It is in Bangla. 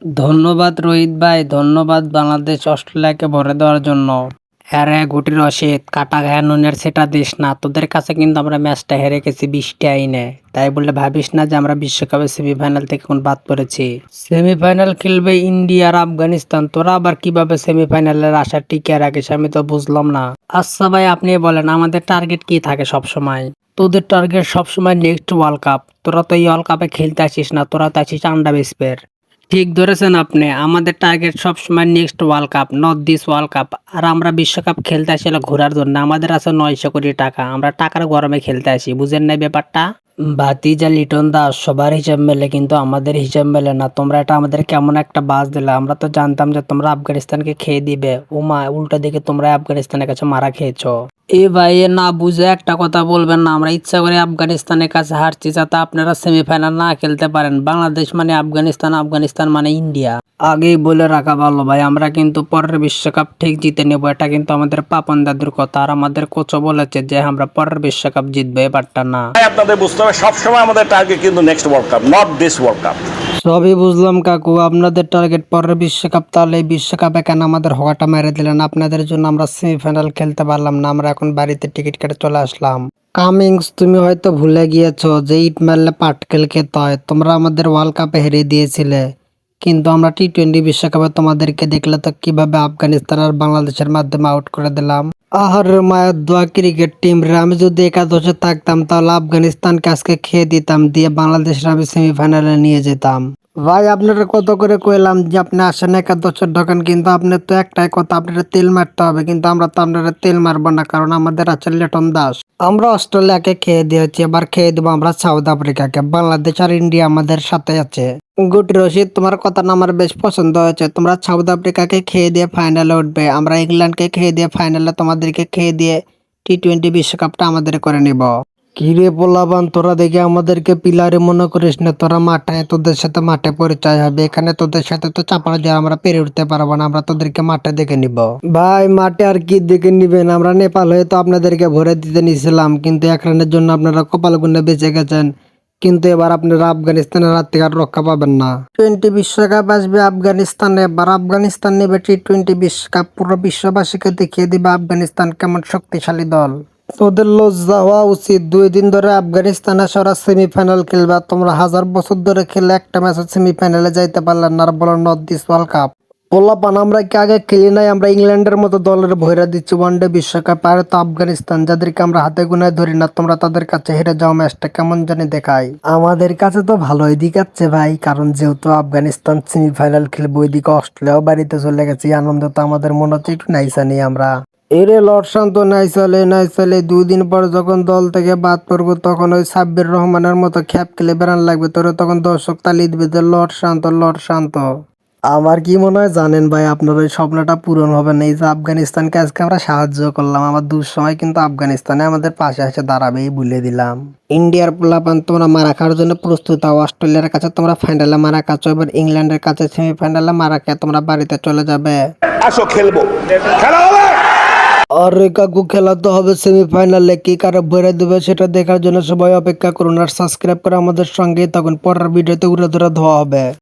ধন্যবাদ রোহিত ভাই, ধন্যবাদ বাংলাদেশ অস্ট্রেলিয়াকে ভরে দেওয়ার জন্য। হ্যাঁ গুটি রশিদ কাটা ঘায়া নুনের সেটা দিস না, তোদের কাছে কিন্তু আমরা ম্যাচটা হেরে গেছি 20টা আইনে। তাই বলে ভাবিস না যে আমরা বিশ্বকাপের সেমিফাইনাল থেকে এখন বাদ পড়েছি। সেমিফাইনাল খেলবে ইন্ডিয়া আর আফগানিস্তান, তোরা আবার কিভাবে সেমিফাইনালের আশা টিকে রাখিস আমি তো বুঝলাম না। আচ্ছা ভাই আপনি বলেন আমাদের টার্গেট কি থাকে সবসময়? তোদের টার্গেট সবসময় নেক্সট ওয়ার্ল্ড কাপ, তোরা তো এই ওয়ার্ল্ড কাপে খেলতে আসিস না, তোরা তো আসিস আন্ডা বেসপের। ঠিক ধরেছেন আপনি, আমাদের টার্গেট সবসময় next world cup, not this world cup. আর আমরা বিশ্বকাপ খেলতে আসি ঘোরার জন্য, আমাদের আছে 900 কোটি টাকা, আমরা টাকার গরমে খেলতে আসি, বুঝেন নাই ব্যাপারটা? ভাতিজা লিটন দাস সবার হিসাব মেলে কিন্তু আমাদের হিসাব মেলে না। তোমরা এটা আমাদের কেমন একটা বাস দিলে, আমরা তো জানতাম যে তোমরা আফগানিস্তানকে খেয়ে দিবে, ওমা উল্টো দিকে তোমরা আফগানিস্তানের কাছে মারা খেয়েছো। এ ভাই এ না বুঝে একটা কথা বলবেন না, আমরা ইচ্ছা করে আফগানিস্তানের কাছে হারছি যাতে আপনারা সেমিফাইনাল না খেলতে পারেন। বাংলাদেশ মানে আফগানিস্তান, আফগানিস্তান মানে ইন্ডিয়া। আগেই বলে রাখা ভালো ভাই, আমরা কিন্তু পরের বিশ্বকাপ ঠিক জিতে নেবো, এটা কিন্তু আমাদের পাপন দাদুর কথা। আর আমাদের কোচও বলেছে যে আমরা পরের বিশ্বকাপ জিতবো, এবারটা না। আপনাদের বুঝতে হবে সবসময় আমাদের টার্গেট কিন্তু next world cup, not this world cup. সবই বুঝলাম কাকু, আপনাদের টার্গেট পরের বিশ্বকাপ, তাহলে এই বিশ্বকাপে কেন আমাদের হওয়াটা মেরে দিলেন? আপনাদের জন্য আমরা সেমিফাইনাল খেলতে পারলাম না, আমরা এখন বাড়িতে টিকিট কেটে চলে আসলাম। কামিংস, তুমি হয়তো ভুলে গিয়েছো যে ইট মারলে পাটকেল খেতে হয়। তোমরা আমাদের ওয়ার্ল্ড কাপে হেরে দিয়েছিলে, কিন্তু আমরা টি-20 বিশ্বকাপে তোমাদেরকে দেখলে তো কিভাবে আফগানিস্তান আর বাংলাদেশের মাধ্যমে আউট করে দিলাম। আহার মায়ের দোয়া ক্রিকেট টিম রে, আমি যদি একাদশে থাকতাম তাহলে আফগানিস্তানকে আজকে খেয়ে দিতাম, দিয়ে বাংলাদেশের আমি সেমিফাইনালে নিয়ে যেতাম। ভাই আপনারা কত করে কইলাম যে আপনি আসেন একাদশে ঢোকেন, কিন্তু আপনার তো একটাই কথা, আপনারা তেল মারতে হবে। কিন্তু আমরা তো আপনারা তেল মারবো না, কারণ আমাদের আছে লিটন দাস। আমরা অস্ট্রেলিয়াকে খেয়ে দিয়েছি, এবার খেয়ে দেবো আমরা সাউথ আফ্রিকাকে। বাংলাদেশ আর ইন্ডিয়া আমাদের সাথে আছে। গুটি রশিদ, তোমার কথা না আমার বেশ পছন্দ হয়েছে। তোমরা সাউথ আফ্রিকাকে খেয়ে দিয়ে ফাইনালে উঠবে, আমরা ইংল্যান্ডকে খেয়ে দিয়ে ফাইনালে তোমাদেরকে খেয়ে দিয়ে টি-20 বিশ্বকাপটা আমাদের করে নিব। কিরে পোলাবান, তোরা দেখে আমাদেরকে পিলারে মনে করিস না, তোরা মাঠে, তোদের সাথে মাঠে পরিচয় হবে। এখানে তোদের সাথে তো চাপাড়া যারা আমরা পেরে উঠতে পারবো না, আমরা তোদেরকে মাঠে দেখে নিব। ভাই মাঠে আর কি দেখে নিবেন, আমরা নেপাল হয়ে তো আপনাদেরকে ভরে দিতে নিয়েছিলাম, কিন্তু এক রানের জন্য আপনারা কপাল গুনে বেঁচে গেছেন। কিন্তু এবার আপনারা আফগানিস্তানের হাত থেকে আর রক্ষা পাবেন না। টি-20 বিশ্বকাপ আসবে আফগানিস্তানে, এবার আফগানিস্তান নেবে টি-20 বিশ্বকাপ, পুরো বিশ্ববাসীকে দেখিয়ে দিবে আফগানিস্তান কেমন শক্তিশালী দল। তোদের লজ্জা হওয়া উচিত, 2 দিন ধরে আফগানিস্তানে সারা সেমিফাইনাল খেলবা, তোমরা 1000 বছর ধরে খেলে একটা ম্যাচের সেমিফাইনালে যাইতে পারলেন না, আর বলো নর্থ ইস্ট ওয়ার্ল্ড কাপ। পোলাপান, আমরা কি আগে খেলি নাই? আমরা ইংল্যান্ডের মতো দলের ভৈরা দিচ্ছি ওয়ানডে বিশ্বকাপ, আর তো আফগানিস্তান যাদেরকে আমরা হাতে গুনায় ধরি না, তোমরা তাদের কাছে হেরে যাও, ম্যাচটা কেমন জানি দেখায়। আমাদের কাছে তো ভালোই দিকাচ্ছে ভাই, কারণ যেহেতু আফগানিস্তান সেমিফাইনাল খেলবে, ওইদিকে অস্ট্রেলিয়াও বাড়িতে চলে গেছে, আনন্দ তো আমাদের মনে হচ্ছে একটু নাইসা নেই আমরা। এরে লর্ড শান্ত, নাই চলে 2 দিন পর যখন দল থেকে বাদ পড়বো, তখন ওই সাব্বির রহমানের মতো খ্যাপ খেলে বেড়ান লাগবে, তোরে তখন দর্শক তালি দিবে যে লর্ড শান্ত, লর্ড শান্ত। আমার কি মনে হয় জানেন ভাই, আপনার ওই স্বপ্নটা পূরণ হবে না। এই যে আফগানিস্তানকে আজকে আমরা সাহায্য করলাম, আমার দুঃসময় কিন্তু আফগানিস্তানে আমাদের পাশে এসে দাঁড়াবেই বলে দিলাম। ইন্ডিয়ার পোলাপান, তোমরা মারা খাওয়ার জন্য প্রস্তুত হও। অস্ট্রেলিয়ার কাছে তোমরা ফাইনালে মারা খাচ্ছ, এবার ইংল্যান্ডের কাছে সেমিফাইনালে মারা খেয়ে তোমরা বাড়িতে চলে যাবে। আসো খেলবো, খেলা হবে। আরে কাকু, খেলা তো হবে সেমিফাইনালে, কি কারে ভরে দেবে সেটা দেখার জন্য সবাই অপেক্ষা করুন, আর সাবস্ক্রাইব করে আমাদের সঙ্গেই থাকুন। পরের ভিডিওতে উড়ে ধরে ধোয়া হবে।